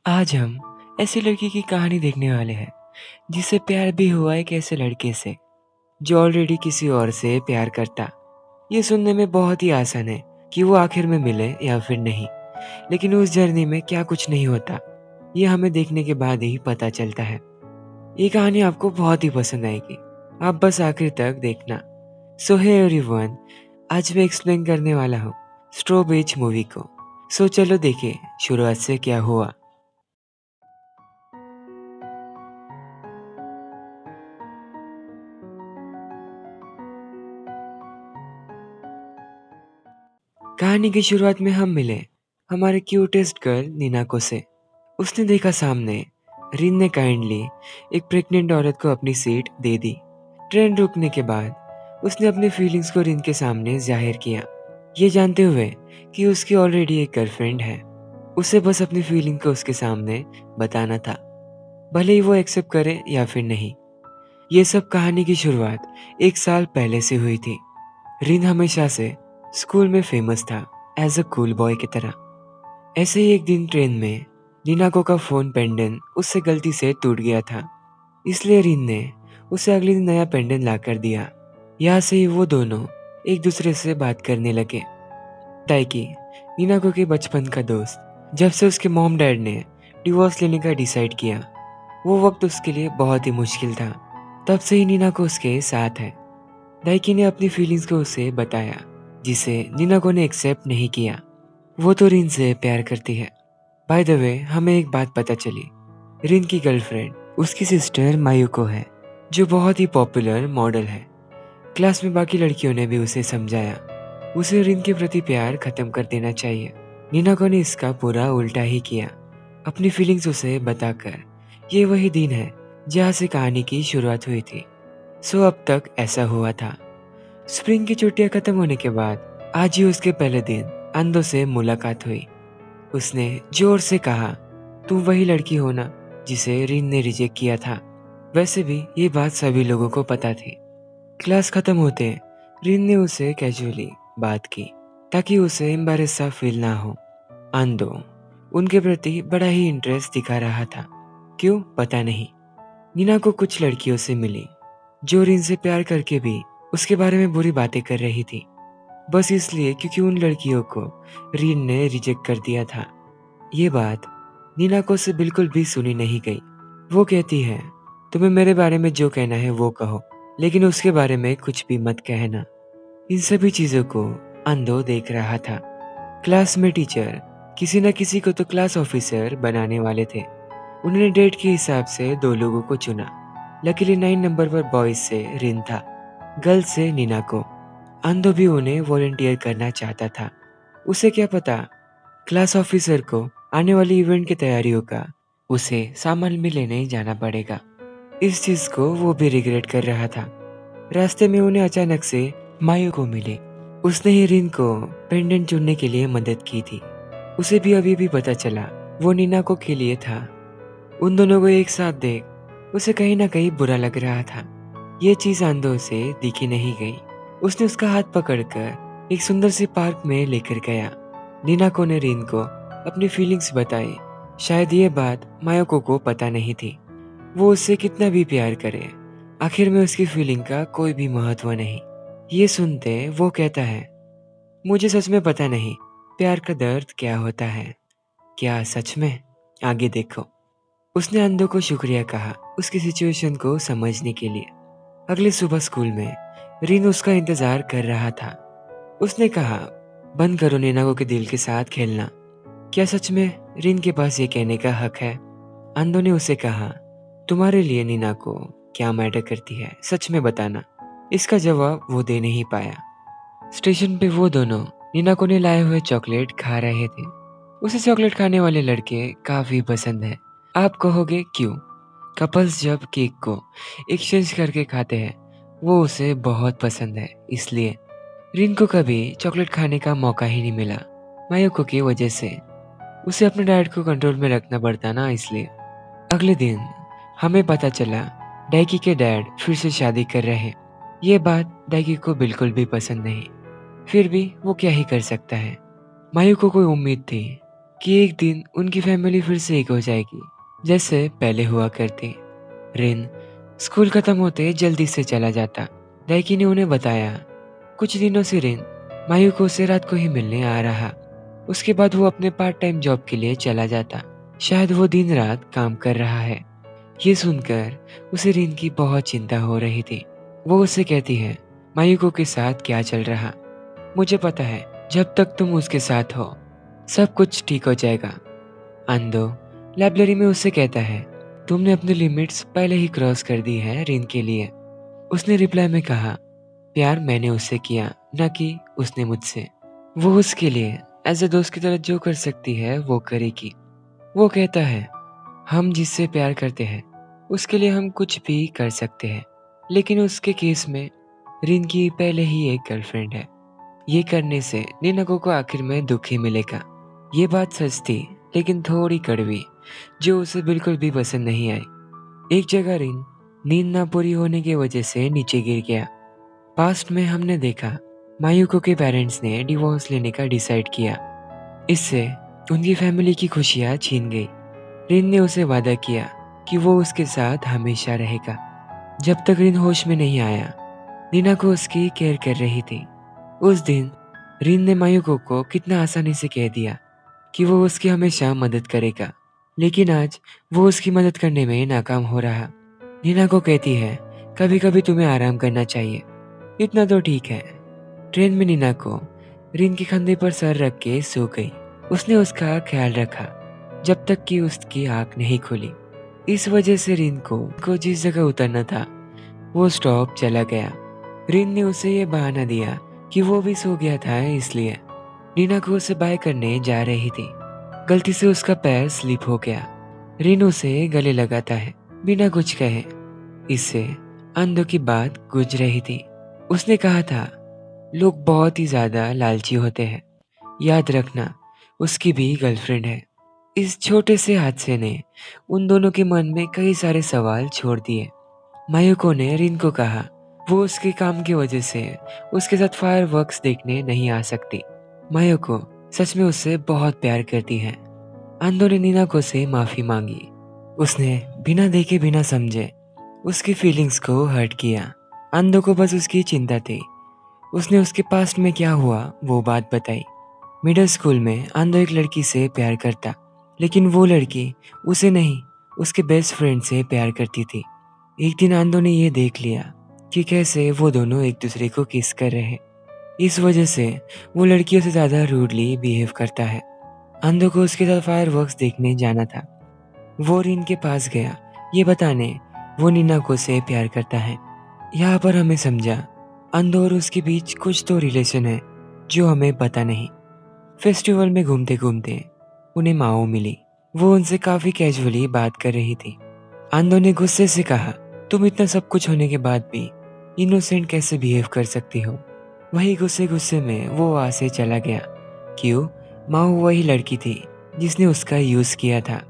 आज हम ऐसी लड़की की कहानी देखने वाले हैं जिसे प्यार भी हुआ एक ऐसे लड़के से जो ऑलरेडी किसी और से प्यार करता। ये सुनने में बहुत ही आसान है कि वो आखिर में मिले या फिर नहीं, लेकिन उस जर्नी में क्या कुछ नहीं होता ये हमें देखने के बाद ही पता चलता है। ये कहानी आपको बहुत ही पसंद आएगी, आप बस आखिर तक देखना। सो हे एवरीवन, आज मैं एक्सप्लेन करने वाला हूँ स्ट्रो बीच मूवी को। सो चलो देखिए शुरुआत से क्या हुआ। कहानी की शुरुआत में हम मिले हमारे क्यूटेस्ट गर्ल निनाको से। उसने देखा सामने रिन ने काइंडली एक प्रेग्नेंट औरत को अपनी सीट दे दी। ट्रेन रुकने के बाद उसने अपनी फीलिंग्स को रिन के सामने जाहिर किया, ये जानते हुए कि उसकी ऑलरेडी एक गर्लफ्रेंड है। उसे बस अपनी फीलिंग को उसके सामने बताना था, भले ही वो एक्सेप्ट करे या फिर नहीं। ये सब कहानी की शुरुआत 1 साल पहले से हुई थी। रिन हमेशा से स्कूल में फेमस था एज अ कूल बॉय की तरह। ऐसे ही एक दिन ट्रेन में निनाको का फोन पेंडेंट उससे गलती से टूट गया था, इसलिए रिन ने उसे अगले दिन नया पेंडेंट ला कर दिया। यहाँ से ही वो दोनों एक दूसरे से बात करने लगे। ताइकी निनाको के बचपन का दोस्त, जब से उसके मॉम डैड ने डिवोर्स लेने का डिसाइड किया, वो वक्त उसके लिए बहुत ही मुश्किल था। तब से ही निनाको उसके साथ है। दाइकी ने अपनी फीलिंग्स को उसे बताया, जिसे निनाको ने एक्सेप्ट नहीं किया। वो तो रिन से प्यार करती है। बाय द वे, हमें एक बात पता चली, रिन की गर्लफ्रेंड उसकी सिस्टर मायुको है, जो बहुत ही पॉपुलर मॉडल है। क्लास में बाकी लड़कियों ने भी उसे समझाया उसे रिन के प्रति प्यार खत्म कर देना चाहिए। निनाको ने इसका पूरा उल्टा ही किया, अपनी फीलिंग्स उसे बताकर। ये वही दिन है जहाँ से कहानी की शुरुआत हुई थी। सो अब तक ऐसा हुआ था। स्प्रिंग की छुट्टियां खत्म होने के बाद आज ही उसके पहले दिन अंदो से मुलाकात हुई। उसने जोर से कहा, तुम वही लड़की हो ना जिसे रिन ने रिजेक्ट किया था। वैसे भी ये बात सभी लोगों को पता थी। क्लास खत्म होते रिन ने उसे कैजुअली बात की ताकि उसे एम्बैरेस सा फील ना हो। अंदो उनके प्रति बड़ा ही इंटरेस्ट दिखा रहा था, क्यों पता नहीं। नीना को कुछ लड़कियों से मिली जो रिन से प्यार करके भी उसके बारे में बुरी बातें कर रही थी, बस इसलिए क्योंकि उन लड़कियों को रिन ने रिजेक्ट कर दिया था। ये बात नीनाको से बिल्कुल भी सुनी नहीं गई। वो कहती है, तुम्हें मेरे बारे में जो कहना है वो कहो, लेकिन उसके बारे में कुछ भी मत कहना। इन सभी चीजों को अंधो देख रहा था। क्लास में टीचर किसी न किसी को तो क्लास ऑफिसर बनाने वाले थे। उन्होंने डेट के हिसाब से 2 लोगों को चुना। लकीली 9 नंबर पर बॉयज से रिन था, गर्ल्स से नीनाको। अंधो भी उन्हें वॉलंटियर करना चाहता था। उसे क्या पता क्लास ऑफिसर को आने वाली इवेंट की तैयारियों का उसे सामान भी लेने जाना पड़ेगा। इस चीज को वो भी रिग्रेट कर रहा था। रास्ते में उन्हें अचानक से मायू को मिली। उसने ही रिन को पेंडेंट चुनने के लिए मदद की थी। उसे भी अभी भी पता चला वो नीनाको के लिए था। उन दोनों को एक साथ देख उसे कहीं ना कहीं बुरा लग रहा था। ये चीज अंधो से दिखी नहीं गई। उसने उसका हाथ पकड़कर एक सुंदर सी पार्क में लेकर गया। निनाको ने रिन को अपनी फीलिंग्स बताई। शायद ये बात मायोको को पता नहीं थी। वो उससे कितना भी प्यार करे, आखिर में उसकी फीलिंग का कोई भी महत्व नहीं। ये सुनते वो कहता है, मुझे सच में पता नहीं प्यार का दर्द क्या होता है। क्या सच में? आगे देखो। उसने अंधो को शुक्रिया कहा उसकी सिचुएशन को समझने के लिए। अगले सुबह स्कूल में रिन उसका इंतजार कर रहा था। उसने कहा, बंद करो निनाको के दिल के साथ खेलना। क्या सच में रिन के पास ये कहने का हक है? अंधो ने उसे कहा, तुम्हारे लिए निनाको क्या मैटर करती है, सच में बताना। इसका जवाब वो दे नहीं पाया। स्टेशन पे वो दोनों निनाको ने लाए हुए चॉकलेट खा रहे थे। उसे चॉकलेट खाने वाले लड़के काफी पसंद है। आप कहोगे क्यों? कपल्स जब केक को एक्सचेंज करके खाते हैं वो उसे बहुत पसंद है, इसलिए। रिन को कभी चॉकलेट खाने का मौका ही नहीं मिला मायोको की वजह से। उसे अपने डाइट को कंट्रोल में रखना पड़ता ना, इसलिए। अगले दिन हमें पता चला डाइकी के डैड फिर से शादी कर रहे हैं। ये बात डाइकी को बिल्कुल भी पसंद नहीं, फिर भी वो क्या ही कर सकता है। मायू को कोई उम्मीद थी कि एक दिन उनकी फैमिली फिर से एक हो जाएगी, जैसे पहले हुआ करती। रिन स्कूल खत्म होते जल्दी से चला जाता। दाइकी ने उन्हें बताया, कुछ दिनों से रिन मायूको से रात को ही मिलने आ रहा। उसके बाद वो अपने पार्ट टाइम जॉब के लिए चला जाता। शायद वो दिन रात काम कर रहा है। ये सुनकर उसे रिन की बहुत चिंता हो रही थी। वो उससे कहती है, मायूको के साथ क्या चल रहा? मुझे पता है, जब तक तुम उसके साथ हो सब कुछ ठीक हो जाएगा। अंदो लाइब्रेरी में उससे कहता है, तुमने अपनी लिमिट्स पहले ही क्रॉस कर दी है रिन के लिए। उसने रिप्लाई में कहा, प्यार मैंने उससे किया, न कि उसने मुझसे। वो उसके लिए एज ए दोस्त की तरह जो कर सकती है वो करेगी। वो कहता है, हम जिससे प्यार करते हैं उसके लिए हम कुछ भी कर सकते हैं, लेकिन उसके केस में रिन की पहले ही एक गर्लफ्रेंड है। ये करने से निनाको को आखिर में दुख ही मिलेगा। ये बात सच थी, लेकिन थोड़ी कड़वी, जो उसे बिल्कुल भी पसंद नहीं आई। एक जगह रिन नींद ना पूरी होने की वजह से नीचे गिर गया। पास्ट में हमने देखा मायूको के पेरेंट्स ने डिवोर्स लेने का डिसाइड किया। इससे उनकी फैमिली की खुशियां छीन गई। रिन ने उसे वादा किया कि वो उसके साथ हमेशा रहेगा। जब तक रिन होश में नहीं आया, नीना को उसकी केयर कर रही थी। उस दिन रिन ने मायूको को कितना आसानी से कह दिया कि वो उसकी हमेशा मदद करेगा, लेकिन आज वो उसकी मदद करने में नाकाम हो रहा। नीना को कहती है, कभी कभी तुम्हें आराम करना चाहिए, इतना तो ठीक है। ट्रेन में नीना को रिन के कंधे पर सर रख के सो गई। उसने उसका ख्याल रखा जब तक कि उसकी आंख नहीं खुली। इस वजह से रिन को जिस जगह उतरना था वो स्टॉप चला गया। रिन ने उसे ये बहाना दिया कि वो भी सो गया था, इसलिए नीना को उसे बाय करने जा रही थी। गलती से उसका पैर स्लिप हो गया। रिन उसे गले लगाता है बिना कुछ कहे। इससे अंधों की बात गुज रही थी। उसने कहा था, लोग बहुत ही ज्यादा लालची होते हैं, याद रखना उसकी भी गर्लफ्रेंड है। इस छोटे से हादसे ने उन दोनों के मन में कई सारे सवाल छोड़ दिए। मायूको ने रिन को कहा, वो उसके काम की वजह से उसके साथ फायरवर्क्स देखने नहीं आ सकती। मायूको सच में उससे बहुत प्यार करती है। अंदो ने नीनाको से माफी मांगी। उसने बिना देखे बिना समझे उसकी फीलिंग्स को हर्ट किया। अंदो को बस उसकी चिंता थी। उसने उसके पास्ट में क्या हुआ वो बात बताई। मिडिल स्कूल में अंदो एक लड़की से प्यार करता, लेकिन वो लड़की उसे नहीं, उसके बेस्ट फ्रेंड से प्यार करती थी। एक दिन आंदो ने ये देख लिया कि कैसे वो दोनों एक दूसरे को किस कर रहे हैं। इस वजह से वो लड़कियों से ज्यादा रूडली बिहेव करता है। आंदो को उसके साथ फायरवर्क्स देखने जाना था। वो रिन के पास गया ये बताने वो निनाको से प्यार करता है। यहाँ पर हमें समझा आंदो और उसके बीच कुछ तो रिलेशन है जो हमें पता नहीं। फेस्टिवल में घूमते घूमते उन्हें माओ मिली। वो उनसे काफी कैजुअली बात कर रही थी। आंदो ने गुस्से से कहा, तुम इतना सब कुछ होने के बाद भी इनोसेंट कैसे बिहेव कर सकती हो? वही गुस्से गुस्से में वो वहां से चला गया। क्यों? माओ वही लड़की थी जिसने उसका यूज किया था।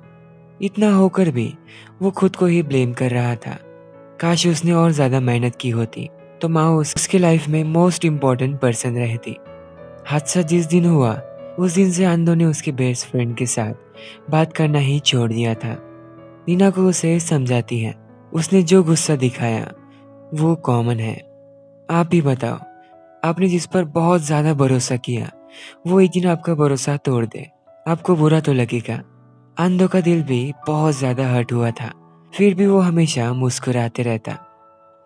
इतना होकर भी वो खुद को ही ब्लेम कर रहा था। काश उसने और ज्यादा मेहनत की होती तो माओ उसके लाइफ में मोस्ट इम्पोर्टेंट पर्सन रहती। हादसा जिस दिन हुआ उस दिन से आंदो ने उसके बेस्ट फ्रेंड के साथ बात करना ही छोड़ दिया था। नीना को उसे समझाती है, उसने जो गुस्सा दिखाया वो कॉमन है। आप भी बताओ, आपने जिस पर बहुत ज्यादा भरोसा किया वो एक दिन आपका भरोसा तोड़ दे, आपको बुरा तो लगेगा। आंदो का दिल भी बहुत ज्यादा हर्ट हुआ था, फिर भी वो हमेशा मुस्कुराते रहता।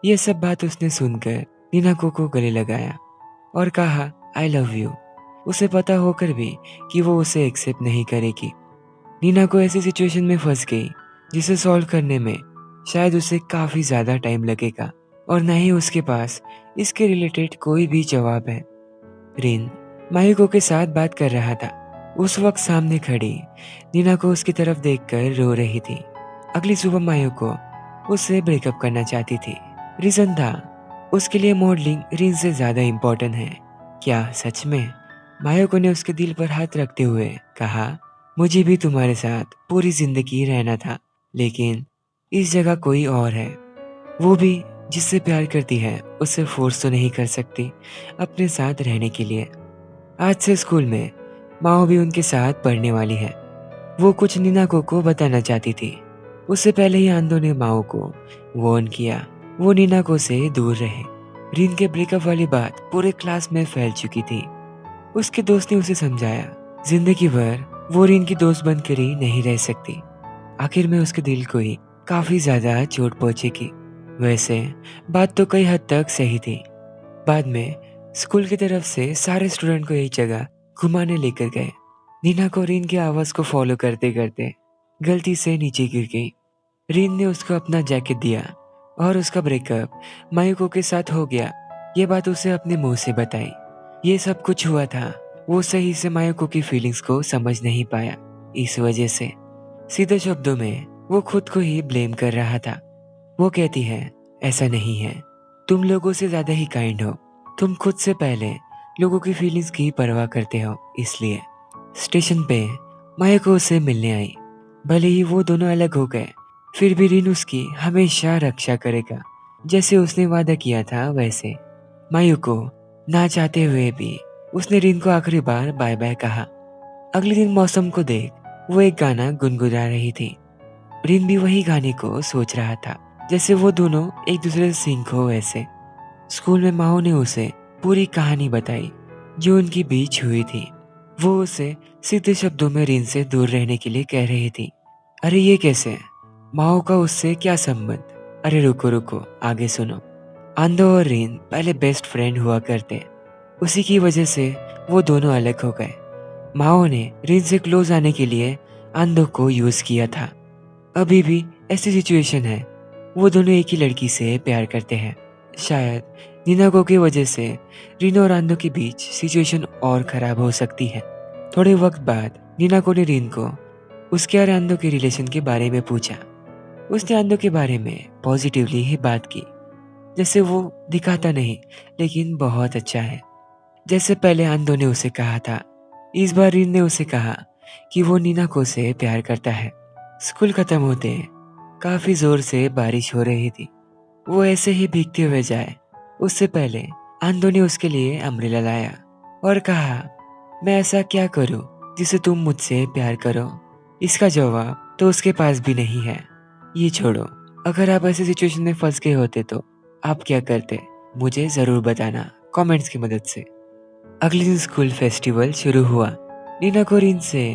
ये सब बात उसने सुनकर नीनाको को गले लगाया और कहा, आई लव यू। उसे पता होकर भी कि वो उसे एक्सेप्ट नहीं करेगी। नीना को ऐसी सिचुएशन में फंस गई जिसे सॉल्व करने में शायद उसे काफी ज्यादा टाइम लगेगा और न ही उसके पास इसके रिलेटेड कोई भी जवाब है। रिन मायूको के साथ बात कर रहा था। उस वक्त सामने खड़ी नीना को उसकी तरफ देखकर रो रही थी। अगली सुबह मायूको उससे ब्रेकअप करना चाहती थी। रीजन था उसके लिए मॉडलिंग रिन से ज्यादा इम्पोर्टेंट है। क्या सच में? मायूको ने उसके दिल पर हाथ रखते हुए कहा, मुझे भी तुम्हारे साथ पूरी जिंदगी रहना था, लेकिन इस जगह कोई और है। वो भी जिससे प्यार करती है उससे फोर्स तो नहीं कर सकती अपने साथ रहने के लिए। आज से स्कूल में माओ भी उनके साथ पढ़ने वाली है। वो कुछ निनाको को बताना चाहती थी। उससे पहले ही आंदो ने माओ को वार्न किया वो निनाको से दूर रहे। रिन के ब्रेकअप वाली बात पूरे क्लास में फैल चुकी थी। उसके दोस्त ने उसे समझाया जिंदगी भर वो रिन की दोस्त बनकर ही नहीं रह सकती। आखिर में उसके दिल को ही काफी ज्यादा चोट पहुंचेगी। वैसे बात तो कई हद तक सही थी। बाद में स्कूल की तरफ से सारे स्टूडेंट को एक जगह घुमाने लेकर गए। नीना को रिन की आवाज को फॉलो करते करते गलती से नीचे गिर गई। रिन ने उसको अपना जैकेट दिया और उसका ब्रेकअप मायुको के साथ हो गया ये बात उसे अपने मुंह से बताई। ये सब कुछ हुआ था वो सही से मायुको की फीलिंग्स को समझ नहीं पाया। इस वजह से सीधे शब्दों में वो खुद को ही ब्लेम कर रहा था। वो कहती है ऐसा नहीं है, तुम लोगों से ज्यादा ही काइंड हो। तुम खुद से पहले लोगों की फीलिंग्स की परवाह करते हो। इसलिए स्टेशन पे मायुको उससे मिलने आई। भले ही वो दोनों अलग हो गए फिर भी रिन उसकी हमेशा रक्षा करेगा। जैसे उसने वादा किया था वैसे मायुको ना चाहते हुए भी उसने रिन को आखिरी बार बाय बाय कहा। अगले दिन मौसम को देख वो एक गाना गुनगुना रही थी। रिन भी वही गाने को सोच रहा था जैसे वो दोनों एक दूसरे से सिंक हो वैसे। स्कूल में माओ ने उसे पूरी कहानी बताई जो उनकी बीच हुई थी। वो उसे सीधे शब्दों में रिन से दूर रहने के लिए कह रही थी। अरे ये कैसे? माओ का उससे क्या संबंध? अरे रुको रुको, आगे सुनो। आंदो और रिन पहले बेस्ट फ्रेंड हुआ करते। उसी की वजह से वो दोनों अलग हो गए। माओ ने रिन से क्लोज आने के लिए आंदो को यूज किया था। अभी भी ऐसी सिचुएशन है। वो दोनों एक ही लड़की से प्यार करते हैं। शायद निनाको की वजह से रिनो और आंदो के बीच सिचुएशन और खराब हो सकती है। थोड़े वक्त बाद निनाको ने रिन को उसके और आंदो के रिलेशन के बारे में पूछा। उसने आंदो के बारे में पॉजिटिवली ही बात की, जैसे वो दिखाता नहीं लेकिन बहुत अच्छा है। जैसे पहले आंदो ने उसे कहा था। इस बार रिन ने उसे कहा कि वो निनाको से प्यार करता है। स्कूल खत्म होते काफी जोर से बारिश हो रही थी। वो ऐसे ही भीगते हुए जाए उससे पहले आंदो ने उसके लिए अम्ब्रेला लाया और कहा मैं ऐसा क्या करूं जिसे तुम मुझसे प्यार करो। इसका जवाब तो उसके पास भी नहीं है। ये छोड़ो, अगर आप ऐसे सिचुएशन में फंस गए होते तो आप क्या करते मुझे जरूर बताना कमेंट्स की मदद से। अगले दिन स्कूल फेस्टिवल शुरू हुआ। नीना कोरिन से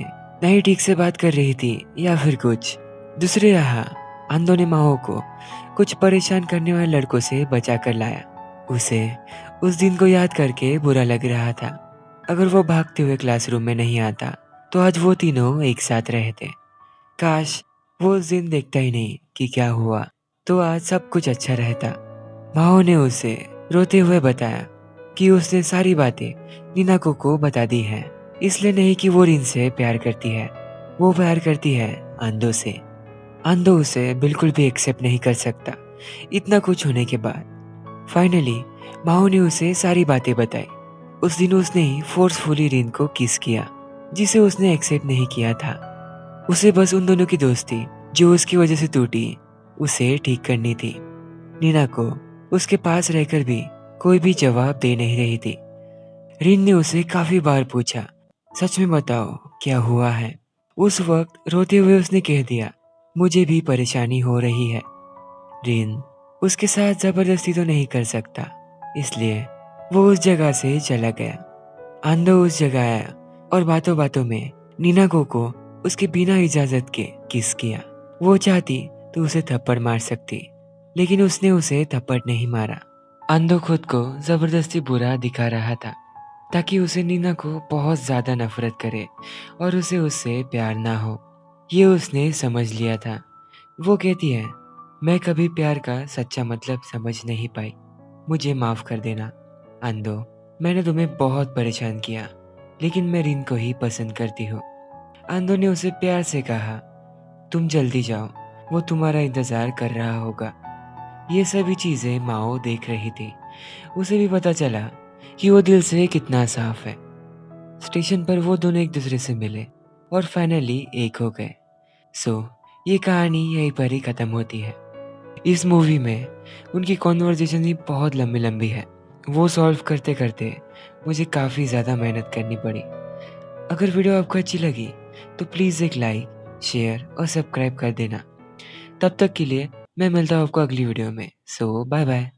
नहीं ठीक से बात कर रही थी या फिर कुछ। दूसरे यहाँ आंदो ने माओ को कुछ परेशान करने वाले लड़कों से बचा कर लाया। उसे उस दिन को याद करके बुरा लग रहा था। अगर वो भागते हुए क्लासरूम में नहीं आता तो आज वो तीनों एक साथ रहते। काश वो उस दिन देखता ही नहीं कि क्या हुआ, तो आज सब कुछ अच्छा रहता। माओ ने उसे रोते हुए बताया कि उसने सारी बातें निनाको को बता दी है। इसलिए नहीं कि वो रिन से प्यार करती है, वो प्यार करती है आंदो से। आंदो उसे बिल्कुल भी एक्सेप्ट नहीं कर सकता इतना कुछ होने के बाद। फाइनली माओ ने उसे सारी बातें बताई। उस दिन उसने ही फोर्सफुली रिन को किस किया जिसे उसने एक्सेप्ट नहीं किया था। उसे बस उन दोनों की दोस्ती जो उसकी वजह से टूटी उसे ठीक करनी थी। नीना को उसके पास रहकर भी कोई भी जवाब दे नहीं रही थी। रिन ने उसे काफी बार पूछा सच में बताओ क्या हुआ है। उस वक्त रोते हुए उसने कह दिया मुझे भी परेशानी हो रही है। रिन उसके साथ जबरदस्ती तो नहीं कर सकता, इसलिए वो उस जगह से चला गया। आंदो उस जगह आया और बातों बातों में नीनाको को उसके बिना इजाजत के किस किया। वो चाहती तो उसे थप्पड़ मार सकती, लेकिन उसने उसे थप्पड़ नहीं मारा। आंदो खुद को जबरदस्ती बुरा दिखा रहा था ताकि उसे नीना को बहुत ज्यादा नफरत करे और उसे उससे प्यार ना हो। ये उसने समझ लिया था। वो कहती है मैं कभी प्यार का सच्चा मतलब समझ नहीं पाई, मुझे माफ कर देना आंदो। मैंने तुम्हें बहुत परेशान किया, लेकिन मैं रिन को ही पसंद करती हूँ। आंदो ने उसे प्यार से कहा तुम जल्दी जाओ, वो तुम्हारा इंतजार कर रहा होगा। ये सभी चीजें माओ देख रही थी। उसे भी पता चला कि वो दिल से कितना साफ है। स्टेशन पर वो दोनों एक दूसरे से मिले और फाइनली एक हो गए। सो ये कहानी यहीं पर ही खत्म होती है। इस मूवी में उनकी कॉन्वर्जेशन ही बहुत लंबी लंबी है। वो सॉल्व करते करते मुझे काफ़ी ज़्यादा मेहनत करनी पड़ी। अगर वीडियो आपको अच्छी लगी तो प्लीज़ एक लाइक, शेयर और सब्सक्राइब कर देना। तब तक के लिए मैं मिलता हूँ आपको अगली वीडियो में। सो बाय बाय।